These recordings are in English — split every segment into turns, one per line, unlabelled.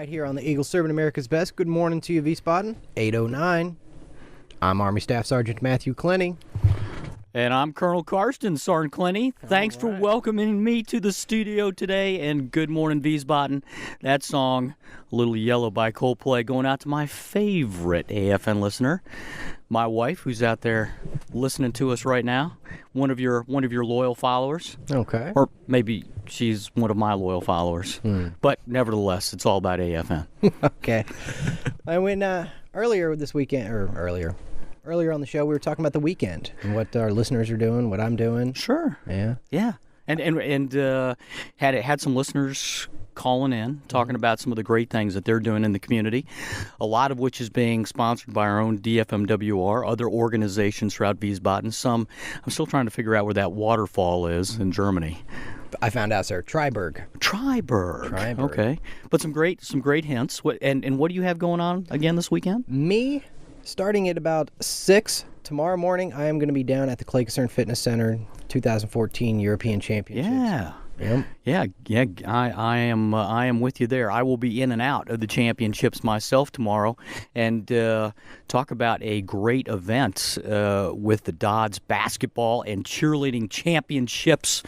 here on the Eagle Serving America's Best. Good morning to you, Wiesbaden. 8:09. I'm Army Staff Sergeant Matthew Klene.
And I'm Colonel Carstens, Sergeant Klene. Thanks for welcoming me to the studio today, and good morning, Wiesbaden. That song, Little Yellow by Coldplay, going out to my favorite AFN listener, my wife, who's out there listening to us right now, one of your loyal followers.
Okay.
Or maybe she's one of my loyal followers. But nevertheless, it's all about AFN.
Okay. I went earlier this weekend, or earlier on the show, we were talking about the weekend and what our listeners are doing, what I'm doing.
Sure.
Yeah.
And had some listeners calling in, talking about some of the great things that they're doing in the community, a lot of which is being sponsored by our own DFMWR, other organizations throughout Wiesbaden. Some, I'm still trying to figure out where that waterfall is in Germany.
I found out, sir. Triberg.
Okay. But some great hints. And what do you have going on again this weekend?
Me, starting at about 6 tomorrow morning, I am going to be down at the Clay Concern Fitness Center 2014 European Championships.
Yeah. I am with you there. I will be in and out of the championships myself tomorrow, and talk about a great event with the Dodds basketball and cheerleading championships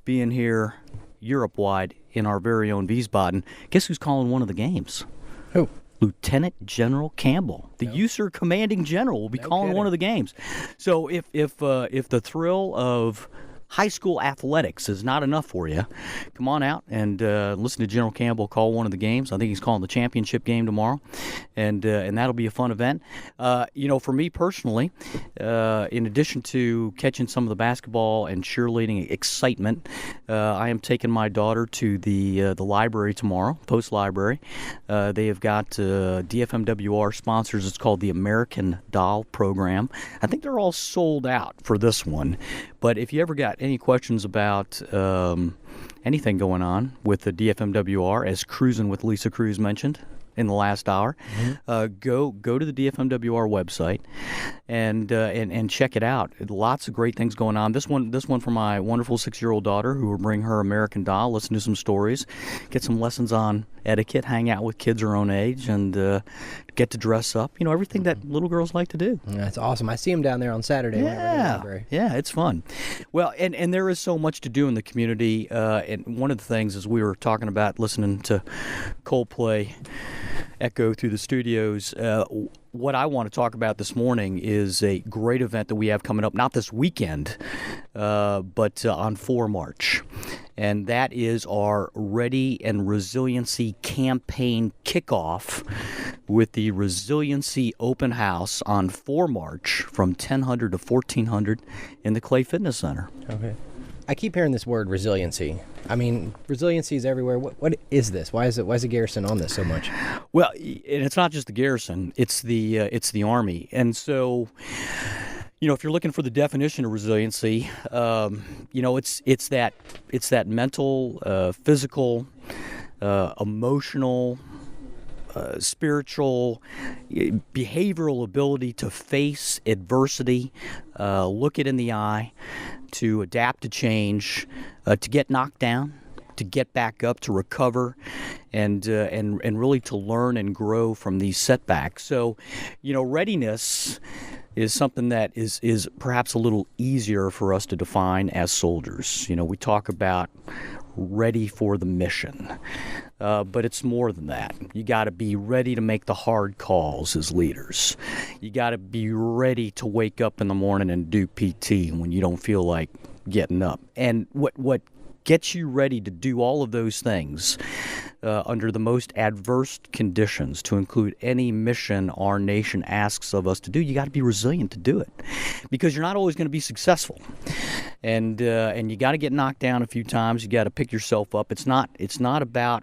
being here Europe-wide in our very own Wiesbaden. Guess who's calling one of the games?
Who?
Lieutenant General Campbell, the USAG commanding general, will be calling one of the games. So if the thrill of high school athletics is not enough for you, come on out and listen to General Campbell call one of the games. I think he's calling the championship game tomorrow, and that'll be a fun event. For me personally, in addition to catching some of the basketball and cheerleading excitement, I am taking my daughter to the library tomorrow, Post Library. They have got DFMWR sponsors. It's called the American Doll Program. I think they're all sold out for this one, but if you ever got any questions about anything going on with the DFMWR, as Cruising with Lisa Cruz mentioned in the last hour, go to the DFMWR website and check it out. Lots of great things going on. This one for my wonderful 6-year-old daughter, who will bring her American Doll, listen to some stories, get some lessons on etiquette, hang out with kids her own age, and get to dress up. Everything that little girls like to do.
That's awesome. I see them down there on Saturday.
Yeah, it's fun. Well, and there is so much to do in the community. And one of the things, as we were talking about listening to Coldplay echo through the studios, what I want to talk about this morning is a great event that we have coming up, not this weekend, but on 4 March. And that is our Ready and Resiliency campaign kickoff with the Resiliency Open House on 4 March from 1000 to 1400 in the Clay Fitness Center.
Okay. I keep hearing this word resiliency. I mean, resiliency is everywhere. What is this? Why is the Garrison on this so much?
Well, and it's not just the Garrison; it's the Army. And so, if you're looking for the definition of resiliency, it's that mental, physical, emotional, spiritual, behavioral ability to face adversity, look it in the eye, to adapt to change, to get knocked down, to get back up, to recover, and really to learn and grow from these setbacks. So, readiness is something that is perhaps a little easier for us to define as soldiers. We talk about ready for the mission. But it's more than that. You got to be ready to make the hard calls as leaders. You got to be ready to wake up in the morning and do PT when you don't feel like getting up. And what gets you ready to do all of those things under the most adverse conditions, to include any mission our nation asks of us to do, you got to be resilient to do it, because you're not always going to be successful, and you got to get knocked down a few times. You got to pick yourself up. It's not about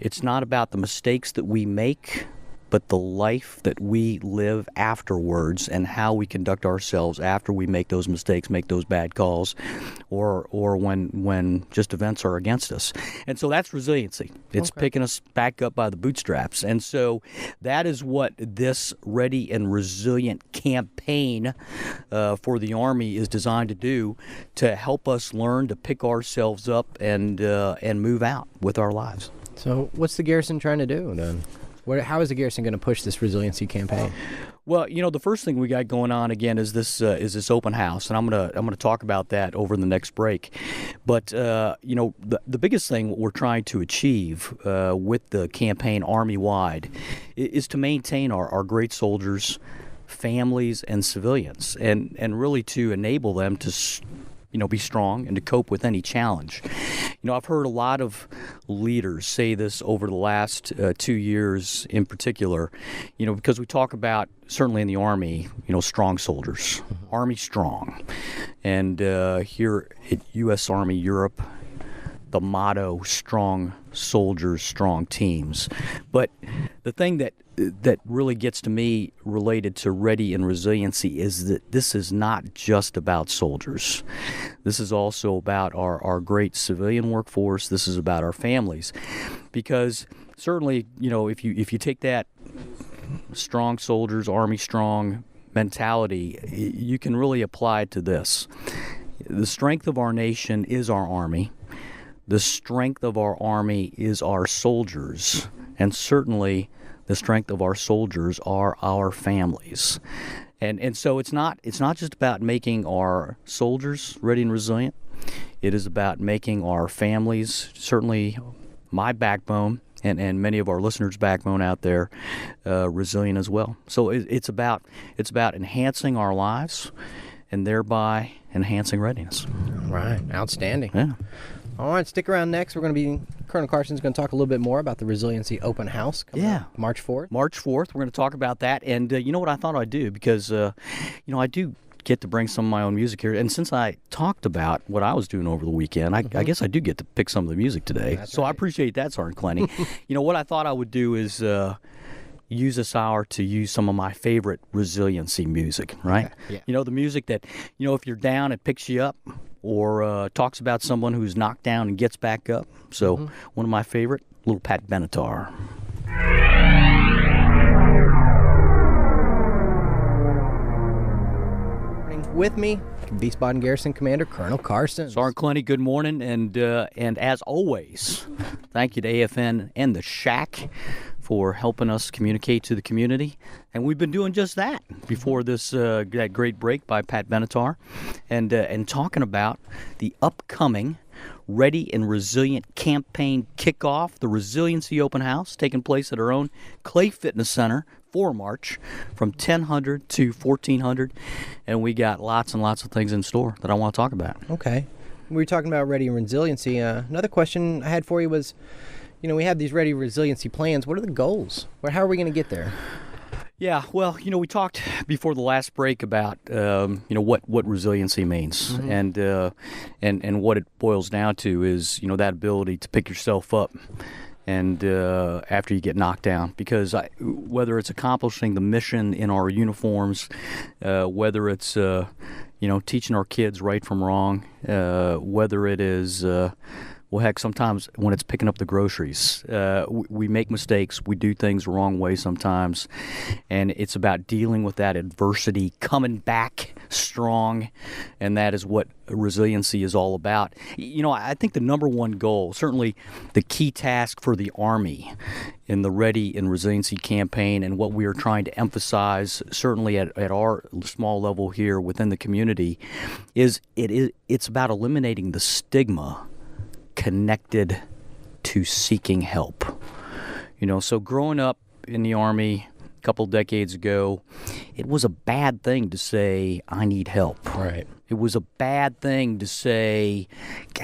the mistakes that we make, but the life that we live afterwards and how we conduct ourselves after we make those mistakes, make those bad calls, or when just events are against us. And so that's resiliency. It's picking us back up by the bootstraps. And so that is what this Ready and Resilient campaign for the Army is designed to do, to help us learn to pick ourselves up and move out with our lives.
So what's the garrison trying to do then? How is the garrison going to push this resiliency campaign?
Well, the first thing we got going on again is this open house, and I'm gonna talk about that over the next break. But the biggest thing what we're trying to achieve with the campaign Army-wide is to maintain our great soldiers, families, and civilians, and really to enable them to be strong and to cope with any challenge. I've heard a lot of leaders say this over the last 2 years in particular, because we talk about, certainly in the Army, strong soldiers, Army strong. And here at U.S. Army Europe, the motto, strong soldiers, strong teams. But the thing that really gets to me related to ready and resiliency is that this is not just about soldiers. This is also about our great civilian workforce. This is about our families. Because certainly, if you take that strong soldiers, Army strong mentality, you can really apply it to this. The strength of our nation is our Army. The strength of our Army is our soldiers. And certainly the strength of our soldiers are our families. And so it's not just about making our soldiers ready and resilient. It is about making our families, certainly my backbone, and many of our listeners' backbone out there, resilient as well. So it's about enhancing our lives and thereby enhancing readiness.
Right. Outstanding.
Yeah.
All right, stick around next. Colonel Carstens is going to talk a little bit more about the Resiliency Open House coming up March 4th.
March 4th, we're going to talk about that. And you know what I thought I'd do? Because, I do get to bring some of my own music here. And since I talked about what I was doing over the weekend, I guess I do get to pick some of the music today.
That's
so
right.
I appreciate that, Sergeant Klene. What I thought I would do is use this hour to use some of my favorite resiliency music, right?
Yeah.
The music that, if you're down, it picks you up, or talks about someone who's knocked down and gets back up. So one of my favorite, little Pat Benatar.
With me, Wiesbaden Garrison Commander Colonel Carstens.
Sergeant Klene, good morning, and as always, thank you to AFN and the Shack for helping us communicate to the community. And we've been doing just that before this that great break by Pat Benatar, and talking about the upcoming Ready and Resilient campaign kickoff, the Resiliency Open House, taking place at our own Clay Fitness Center for March from 1000 to 1400. And we got lots and lots of things in store that I want to talk about.
Okay. We were talking about Ready and Resiliency. Another question I had for you was, we have these Ready Resiliency plans. What are the goals? How are we going to get there?
Yeah, well, we talked before the last break about what resiliency means, and what it boils down to is that ability to pick yourself up, and after you get knocked down, because whether it's accomplishing the mission in our uniforms, whether it's teaching our kids right from wrong, whether it is well, heck, sometimes when it's picking up the groceries, we make mistakes. We do things the wrong way sometimes. And it's about dealing with that adversity, coming back strong. And that is what resiliency is all about. I think the number one goal, certainly the key task for the Army in the Ready and Resiliency campaign, and what we are trying to emphasize, certainly at our small level here within the community, it's about eliminating the stigma connected to seeking help. So growing up in the Army a couple decades ago, it was a bad thing to say, I need help.
Right.
It was a bad thing to say,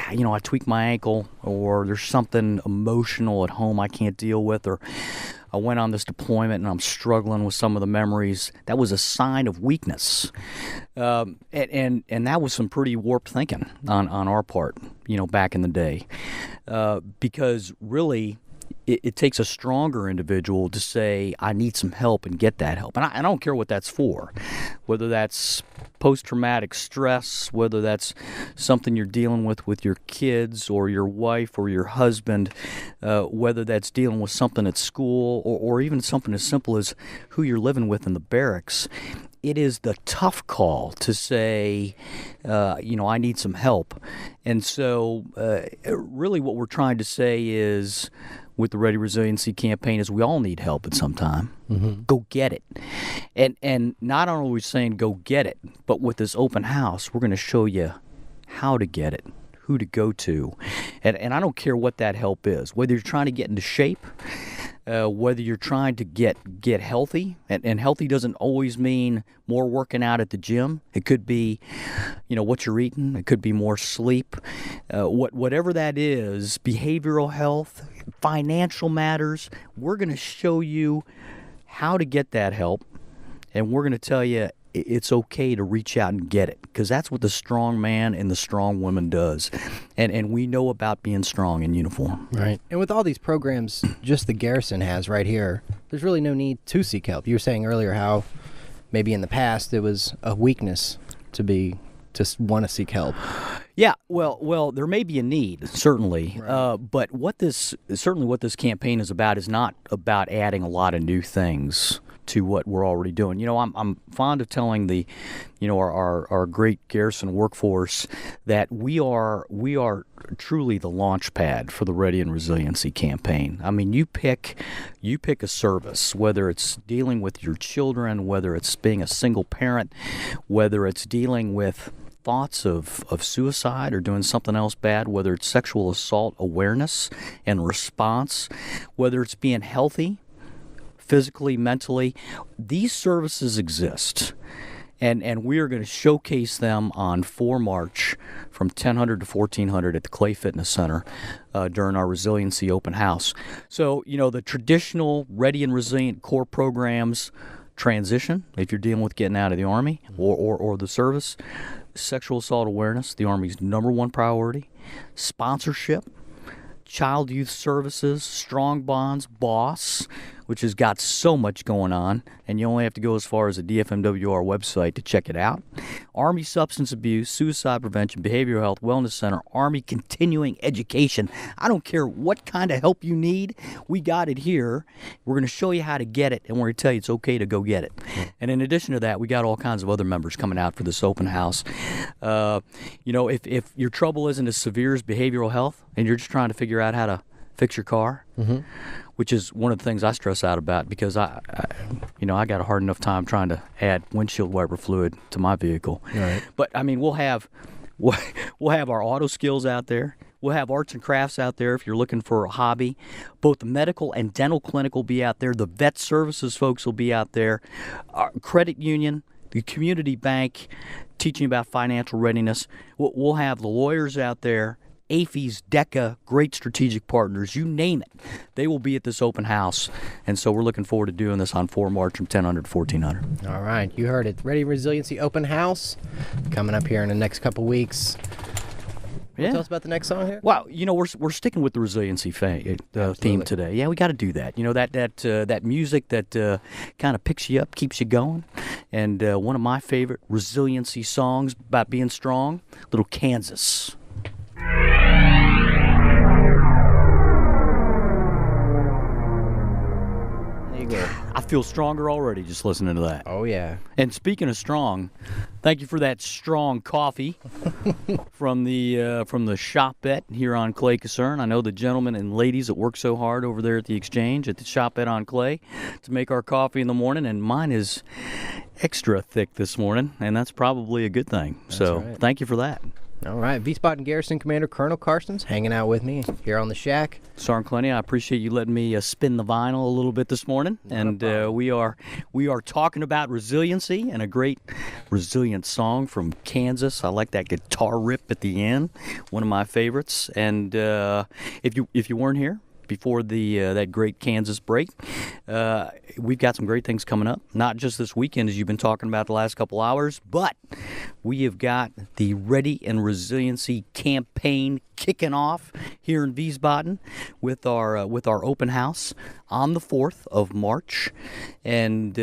I tweaked my ankle, or there's something emotional at home I can't deal with, or I went on this deployment and I'm struggling with some of the memories. That was a sign of weakness. And that was some pretty warped thinking on our part, back in the day. Because really, it takes a stronger individual to say, I need some help, and get that help. And I don't care what that's for, whether that's post-traumatic stress, whether that's something you're dealing with your kids or your wife or your husband, whether that's dealing with something at school, or even something as simple as who you're living with in the barracks. It is the tough call to say, I need some help. And so really what we're trying to say is, with the Ready Resiliency campaign is we all need help at some time. Go get it. And not only are we saying go get it, but with this open house, we're going to show you how to get it, who to go to. And I don't care what that help is, whether you're trying to get into shape, whether you're trying to get healthy, and healthy doesn't always mean more working out at the gym. It could be, what you're eating. It could be more sleep. Whatever that is, behavioral health, financial matters, we're going to show you how to get that help, and we're going to tell you it's okay to reach out and get it, because that's what the strong man and the strong woman does. And we know about being strong in uniform.
Right. And with all these programs just the garrison has right here, there's really no need to seek help. You were saying earlier how maybe in the past it was a weakness to want to seek help.
Yeah, well, there may be a need, certainly,
Right.
but what this campaign is about is not about adding a lot of new things to what we're already doing. I'm fond of telling our great garrison workforce that we are truly the launch pad for the Ready and Resiliency campaign. I mean, you pick a service, whether it's dealing with your children, whether it's being a single parent, whether it's dealing with thoughts of suicide or doing something else bad, whether it's sexual assault awareness and response, whether it's being healthy, physically, mentally. These services exist, and we are going to showcase them on 4 March from 1000 to 1400 at the Clay Fitness Center during our Resiliency Open House. So, the traditional Ready and Resilient core programs transition, if you're dealing with getting out of the Army or the service. Sexual assault awareness, the Army's #1 priority. Sponsorship, child youth services, strong bonds, BOSS, which has got so much going on, and you only have to go as far as the DFMWR website to check it out. Army substance abuse, suicide prevention, behavioral health, wellness center, Army continuing education. I don't care what kind of help you need, we got it here. We're going to show you how to get it, and we're going to tell you it's okay to go get it. And in addition to that, we got all kinds of other members coming out for this open house. If your trouble isn't as severe as behavioral health, and you're just trying to figure out how to fix your car, which is one of the things I stress out about, because I got a hard enough time trying to add windshield wiper fluid to my vehicle.
Right.
But I mean, we'll have our auto skills out there. We'll have arts and crafts out there if you're looking for a hobby. Both the medical and dental clinic will be out there. The vet services folks will be out there. Our credit union, the community bank, teaching about financial readiness. We'll have the lawyers out there. AFES, DECA, great strategic partners, you name it. They will be at this open house. And so we're looking forward to doing this on 4 March from 1000 to 1400.
All right, you heard it. Ready Resiliency Open House coming up here in the next couple weeks.
Yeah.
Tell us about the next song here.
Well, we're sticking with the resiliency theme today. Yeah, we got to do that. That music that kind of picks you up, keeps you going. And one of my favorite resiliency songs about being strong, little Kansas. I feel stronger already just listening to that.
Oh, yeah.
And speaking of strong, thank you for that strong coffee from the shopette here on Clay Caserne. I know the gentlemen and ladies that work so hard over there at the exchange at the shopette on Clay to make our coffee in the morning, and mine is extra thick this morning, and that's probably a good thing. So
right.
Thank you for that.
All right, Wiesbaden Garrison Commander Colonel Carstens hanging out with me here on the shack.
Sergeant Klene, I appreciate you letting me spin the vinyl a little bit this morning. And we are talking about resiliency and a great resilient song from Kansas. I like that guitar rip at the end, one of my favorites. And if you weren't here before that great Kansas break, we've got some great things coming up. Not just this weekend, as you've been talking about the last couple hours, but we have got the Ready and Resiliency campaign kicking off here in Wiesbaden with our open house on the 4th of March, and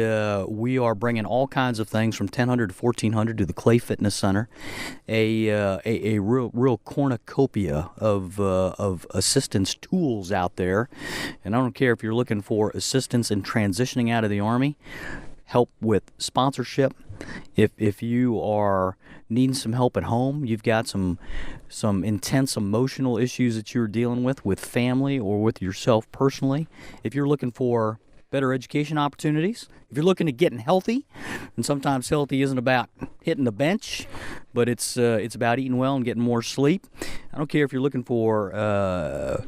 we are bringing all kinds of things from 1000 to 1400 to the Clay Fitness Center, a real cornucopia of assistance tools out there. And I don't care if you're looking for assistance in transitioning out of the Army, help with sponsorship. If you are needing some help at home, you've got some intense emotional issues that you're dealing with family or with yourself personally. If you're looking for better education opportunities, if you're looking at getting healthy, and sometimes healthy isn't about hitting the bench, but it's about eating well and getting more sleep. I don't care if you're looking for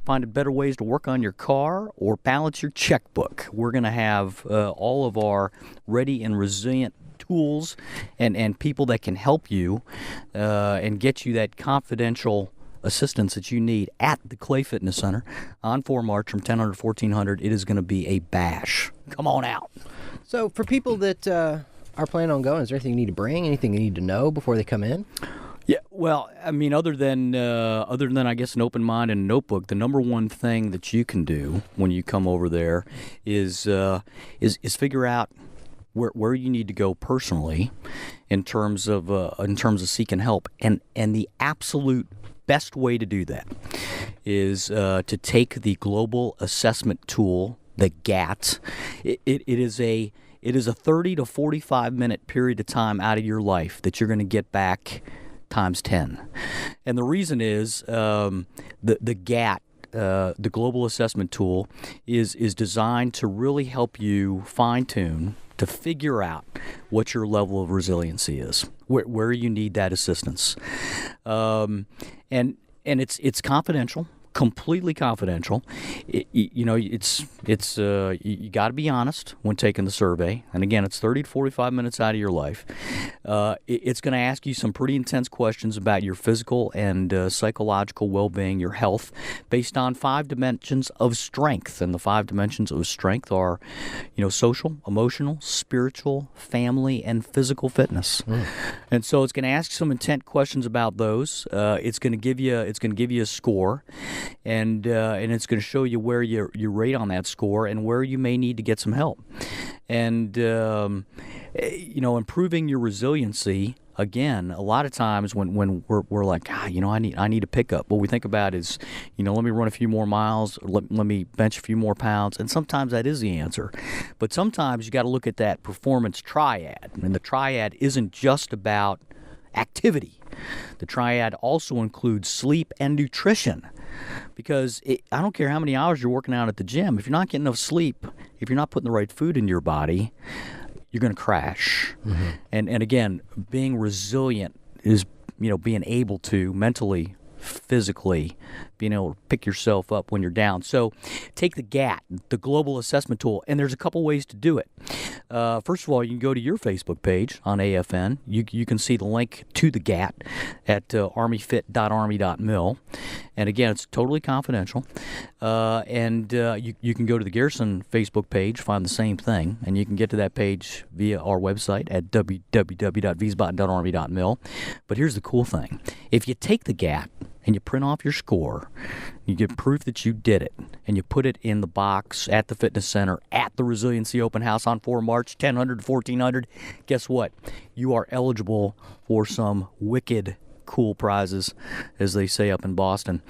finding better ways to work on your car or balance your checkbook. We're going to have all of our ready and resilient tools and people that can help you and get you that confidential assistance that you need at the Clay Fitness Center on 4 March from 1000 to 1400. It is going to be a bash. Come on out.
So for people that are planning on going, is there anything you need to bring, anything you need to know before they come in?
Yeah, well, I mean, other than I guess an open mind and a notebook, the number one thing that you can do when you come over there is figure out where you need to go personally in terms of seeking help, and the absolute best way to do that is to take the global assessment tool, the GAT. It is a 30 to 45 minute period of time out of your life that you're going to get back times 10. And the reason is the GAT, the global assessment tool, is designed to really help you fine-tune, to figure out what your level of resiliency is, where you need that assistance. And it's confidential, completely confidential. You got to be honest when taking the survey. And again, it's 30 to 45 minutes out of your life. It's going to ask you some pretty intense questions about your physical and psychological well-being, your health, based on 5 dimensions of strength. And the 5 dimensions of strength are, social, emotional, spiritual, family, and physical fitness. And so it's going to ask some intent questions about those. It's going to give you a score. And it's going to show you where you rate on that score and where you may need to get some help. And, improving your resiliency, again, a lot of times when we're like, I need a pickup, what we think about is, let me run a few more miles, let me bench a few more pounds, and sometimes that is the answer. But sometimes you got to look at that performance triad, and the triad isn't just about activity. The triad also includes sleep and nutrition. Because I don't care how many hours you're working out at the gym, if you're not getting enough sleep, if you're not putting the right food in your body, you're going to crash. Mm-hmm. And again, being resilient is, being able to mentally, physically, being able to pick yourself up when you're down. So take the GAT, the Global Assessment Tool, and there's a couple ways to do it. First of all, you can go to your Facebook page on AFN. You can see the link to the GAT at armyfit.army.mil. And again, it's totally confidential. And you can go to the Garrison Facebook page, find the same thing, and you can get to that page via our website at www.wiesbaden.army.mil. But here's the cool thing. If you take the GAT and you print off your score, you get proof that you did it, and you put it in the box at the fitness center at the Resiliency Open House on 4 March, 1000 to 1400, guess what? You are eligible for some wicked cool prizes, as they say up in Boston.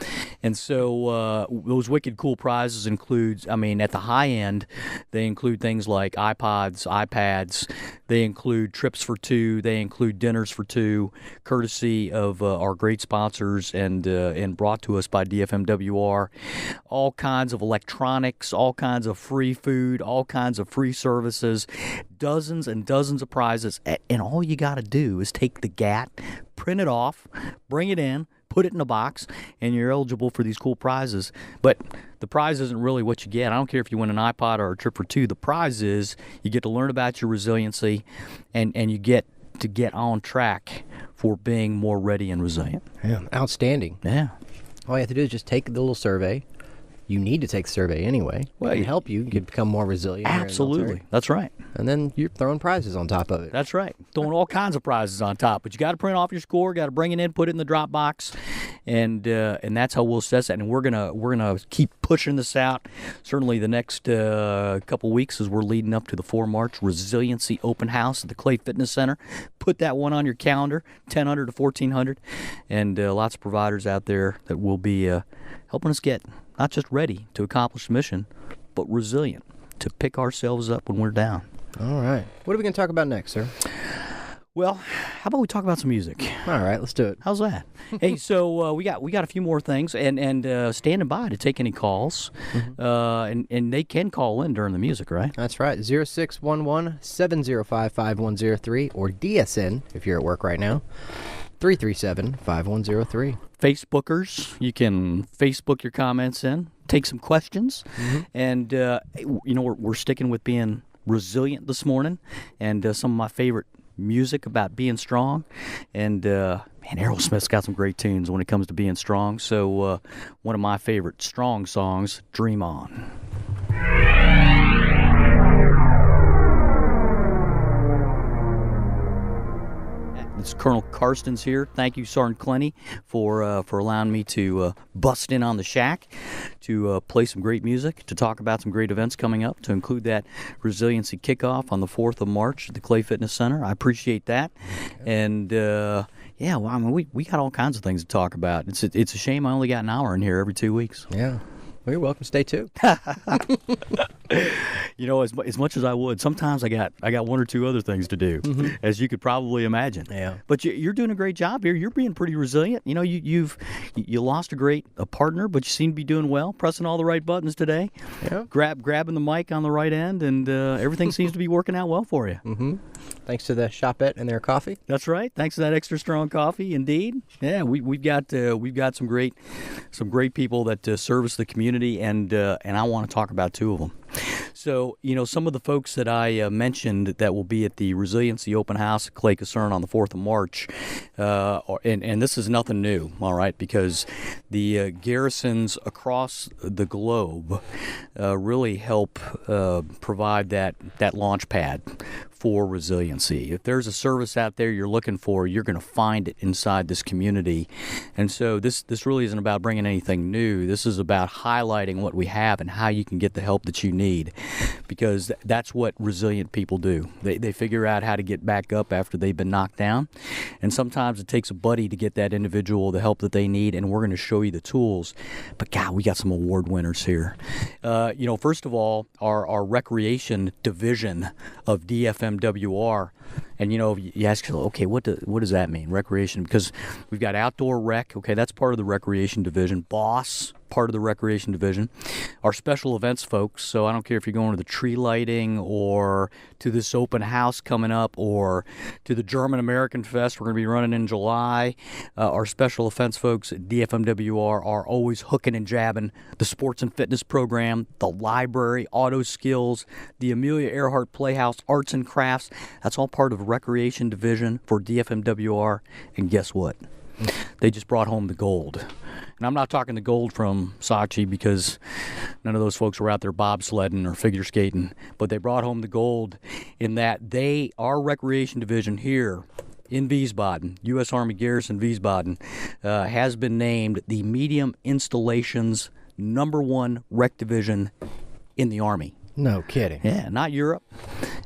And so those wicked cool prizes include, at the high end, they include things like iPods, iPads. They include trips for 2. They include dinners for 2, courtesy of our great sponsors and brought to us by DFMWR. All kinds of electronics, all kinds of free food, all kinds of free services, dozens and dozens of prizes. And all you got to do is take the GAT, print it off, bring it in, put it in a box, and you're eligible for these cool prizes. But the prize isn't really what you get. I don't care if you win an iPod or a trip for 2. The prize is you get to learn about your resiliency, and you get to get on track for being more ready and resilient.
Yeah, outstanding.
Yeah.
All you have to do is just take the little survey. You need to take the survey anyway. Well, it can help you become more resilient.
Absolutely. That's right.
And then you're throwing prizes on top of it.
That's right. Throwing all kinds of prizes on top. But you got to print off your score, got to bring it in, put it in the drop box, and that's how we'll assess it. And we're gonna keep pushing this out. Certainly the next couple weeks as we're leading up to the 4 March Resiliency Open House at the Clay Fitness Center. Put that one on your calendar, 1000 to 1400, and lots of providers out there that will be helping us get not just ready to accomplish the mission, but resilient to pick ourselves up when we're down.
All right. What are we going to talk about next, sir?
Well, how about we talk about some music?
All right, let's do it.
How's that? Hey, so we got a few more things, and standing by to take any calls, and they can call in during the music, right?
That's right. 0611-705-5103 or DSN if you're at work right now. 337-5103.
Facebookers, you can Facebook your comments in, take some questions, and we're sticking with being resilient this morning, and some of my favorite music about being strong, and Aerosmith's got some great tunes when it comes to being strong. So one of my favorite strong songs, Dream On. It's Colonel Carstens here. Thank you, Sergeant Klene, for allowing me to bust in on the shack to play some great music, to talk about some great events coming up, to include that resiliency kickoff on the 4th of March at the Clay Fitness Center. I appreciate that. Okay. And we got all kinds of things to talk about. It's a shame I only got an hour in here every 2 weeks.
Yeah. Well, you're welcome. Stay tuned.
As much as I would, sometimes I got one or two other things to do, as you could probably imagine.
Yeah.
But you're doing a great job here. You're being pretty resilient. You know, you lost a partner, but you seem to be doing well, pressing all the right buttons today.
Yeah.
Grabbing the mic on the right end, and everything seems to be working out well for you.
Mm-hmm. Thanks to the Shopette and their coffee.
That's right. Thanks to that extra strong coffee, indeed. Yeah, we've got some great people that service the community, and I want to talk about two of them. So, some of the folks that I mentioned that will be at the Resiliency Open House at Clay Caserne on the 4th of March, and this is nothing new, all right, because the garrisons across the globe really help provide that launch pad for resiliency. If there's a service out there you're looking for, you're going to find it inside this community. And so this really isn't about bringing anything new. This is about highlighting what we have and how you can get the help that you need, because that's what resilient people do. They figure out how to get back up after they've been knocked down. And sometimes it takes a buddy to get that individual the help that they need, and we're going to show you the tools. But God, we got some award winners here. First of all, our recreation division of DFMWR. And you ask, okay, what does that mean, recreation? Because we've got outdoor rec, okay, that's part of the recreation division. Boss, part of the recreation division. Our special events folks, so I don't care if you're going to the tree lighting or to this open house coming up or to the German American Fest we're going to be running in July. Our special events folks at DFMWR are always hooking and jabbing the sports and fitness program, the library, auto skills, the Amelia Earhart Playhouse, arts and crafts. That's all part of the recreation division for DFMWR. And guess what? They just brought home the gold. And I'm not talking the gold from Sochi, because none of those folks were out there bobsledding or figure skating, but they brought home the gold in that our recreation division here in Wiesbaden, U.S. Army Garrison Wiesbaden, has been named the medium installations #1 rec division in the Army.
No kidding.
Yeah, not Europe,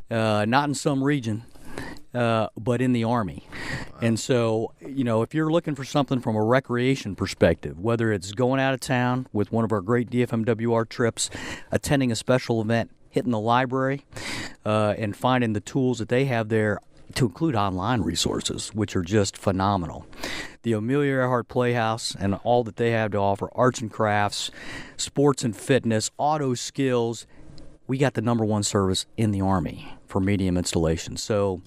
not in some region, but in the Army. And so, if you're looking for something from a recreation perspective, whether it's going out of town with one of our great DFMWR trips, attending a special event, hitting the library, and finding the tools that they have there, to include online resources, which are just phenomenal. The Amelia Earhart Playhouse and all that they have to offer, arts and crafts, sports and fitness, auto skills. We got the #1 service in the Army for medium installations. So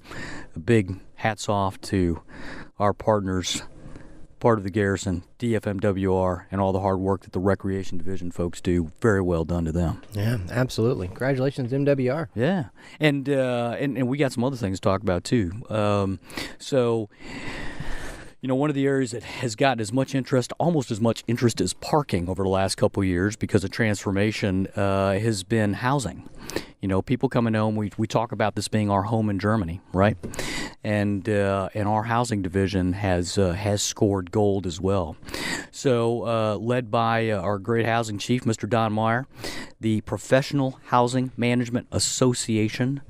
a big hats off to our partners, part of the garrison, DFMWR, and all the hard work that the Recreation Division folks do. Very well done to them.
Yeah, absolutely. Congratulations, MWR.
Yeah, and we got some other things to talk about too. One of the areas that has gotten almost as much interest as parking over the last couple of years because of transformation has been housing. People coming home, we talk about this being our home in Germany, right? And our housing division has scored gold as well. So led by our great housing chief, Mr. Don Meyer, the Professional Housing Management Association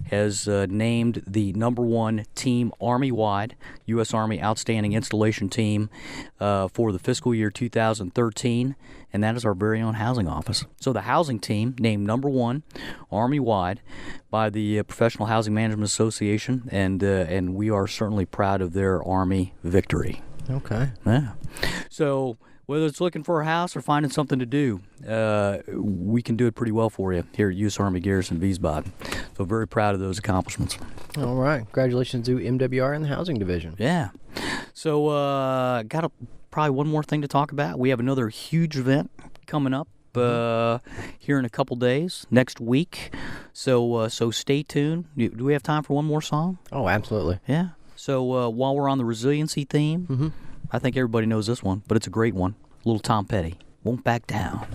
has named the #1 team Army-wide, U.S. Army Outstanding Installation Team for the fiscal year 2013. and that is our very own housing office. So the housing team, named number 1 Army-wide by the Professional Housing Management Association, and we are certainly proud of their Army victory.
Okay.
Yeah. So whether it's looking for a house or finding something to do, we can do it pretty well for you here at U.S. Army Garrison Wiesbaden. So very proud of those accomplishments.
All right. Congratulations to MWR and the housing division.
Yeah. So got probably one more thing to talk about. We have another huge event coming up here in a couple days, next week. So stay tuned. Do we have time for one more song?
Oh, absolutely.
Yeah. So while we're on the resiliency theme, I think everybody knows this one, but it's a great one. Little Tom Petty, Won't Back Down.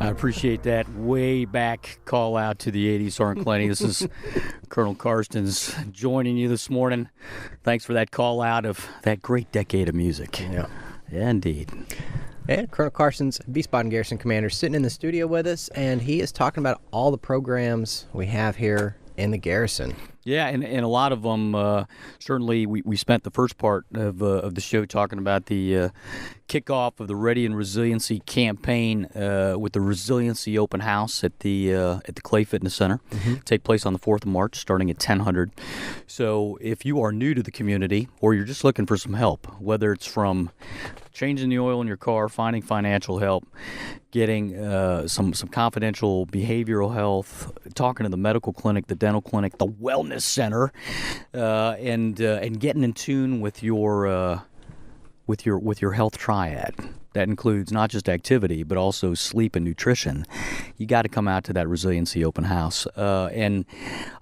I appreciate that way back call out to the 80s, Sergeant Klene. This is Colonel Carstens joining you this morning. Thanks for that call out of that great decade of music.
Yeah.
Yeah, indeed.
And Colonel Carstens, Wiesbaden Garrison Commander, sitting in the studio with us, and he is talking about all the programs we have here in the garrison.
Yeah, and a lot of them, certainly we spent the first part of the show talking about the kickoff of the Ready and Resiliency campaign with the Resiliency Open House at the Clay Fitness Center. Take place on the 4th of March, starting at 10:00. So if you are new to the community or you're just looking for some help, whether it's from changing the oil in your car, finding financial help, getting some confidential behavioral health, talking to the medical clinic, the dental clinic, the wellness center, and getting in tune with your health triad. That includes not just activity, but also sleep and nutrition. You got to come out to that Resiliency Open House. And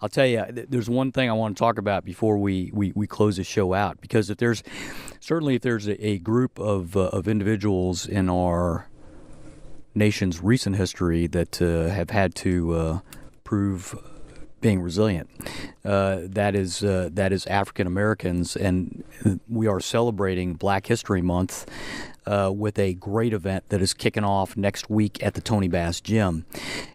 I'll tell you, there's one thing I want to talk about before we close the show out, because if there's a group of individuals in our nation's recent history that have had to prove being resilient, that is African Americans, and we are celebrating Black History Month with a great event that is kicking off next week at the Tony Bass Gym.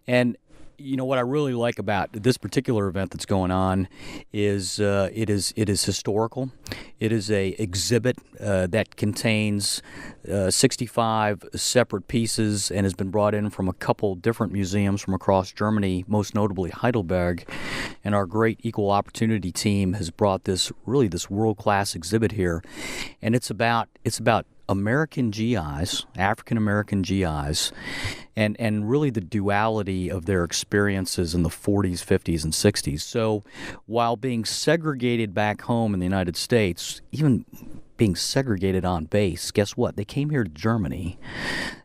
And you know what I really like about this particular event that's going on is it is historical. It is a exhibit that contains 65 separate pieces and has been brought in from a couple different museums from across Germany, most notably Heidelberg. And our great equal opportunity team has brought this world-class exhibit here, and it's about American GIs, African American GIs, and really the duality of their experiences in the 40s, 50s, and 60s. So while being segregated back home in the United States, even being segregated on base, guess what? They came here to Germany,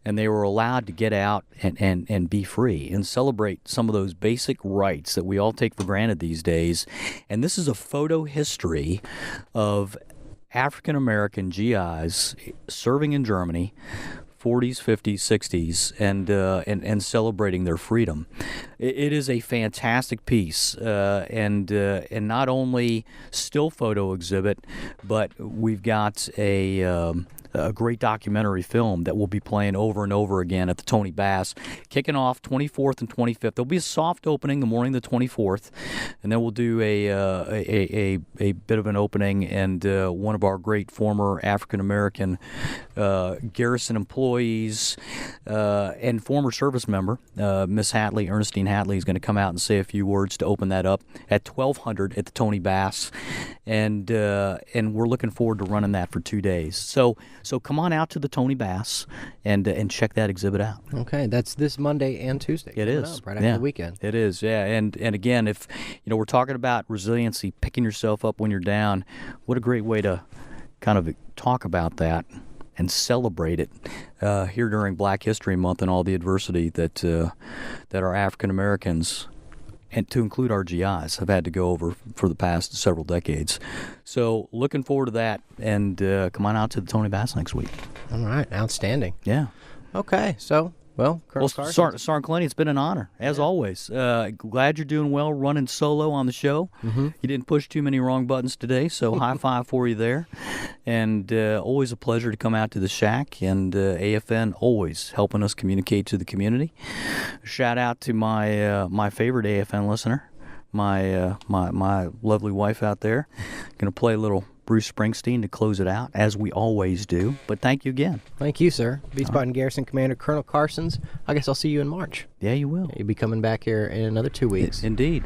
and they were allowed to get out and be free and celebrate some of those basic rights that we all take for granted these days. And this is a photo history of African American GIs serving in Germany, 40s, 50s, 60s, and celebrating their freedom. It is a fantastic piece, and not only still photo exhibit, but we've got a great documentary film that we'll be playing over and over again at the Tony Bass, kicking off 24th and 25th. There'll be a soft opening the morning of the 24th, and then we'll do a bit of an opening, and one of our great former African-American garrison employees and former service member, Miss Hatley, Ernestine Hatley, is going to come out and say a few words to open that up at 1200 at the Tony Bass, and we're looking forward to running that for 2 days. So come on out to the Tony Bass and check that exhibit out.
Okay, that's this Monday and Tuesday.
It is
right after the weekend.
It is, yeah. And again, if we're talking about resiliency, picking yourself up when you're down, what a great way to kind of talk about that and celebrate it here during Black History Month and all the adversity that our African Americans, and to include our GIs, have had to go over for the past several decades. So looking forward to that, and come on out to the Tony Bass next week.
All right, outstanding.
Yeah.
Okay, so, Colonel Carstens.
Sergeant Klene, it's been an honor, as always. Glad you're doing well running solo on the show. You didn't push too many wrong buttons today, so high five for you there. And always a pleasure to come out to the shack, and AFN always helping us communicate to the community. Shout out to my favorite AFN listener, my lovely wife out there. Going to play a little Bruce Springsteen to close it out, as we always do. But thank you again.
Thank you, sir. Wiesbaden Garrison Commander Colonel Carstens. I guess I'll see you in March.
Yeah, you will.
You'll be coming back here in another 2 weeks.
Indeed.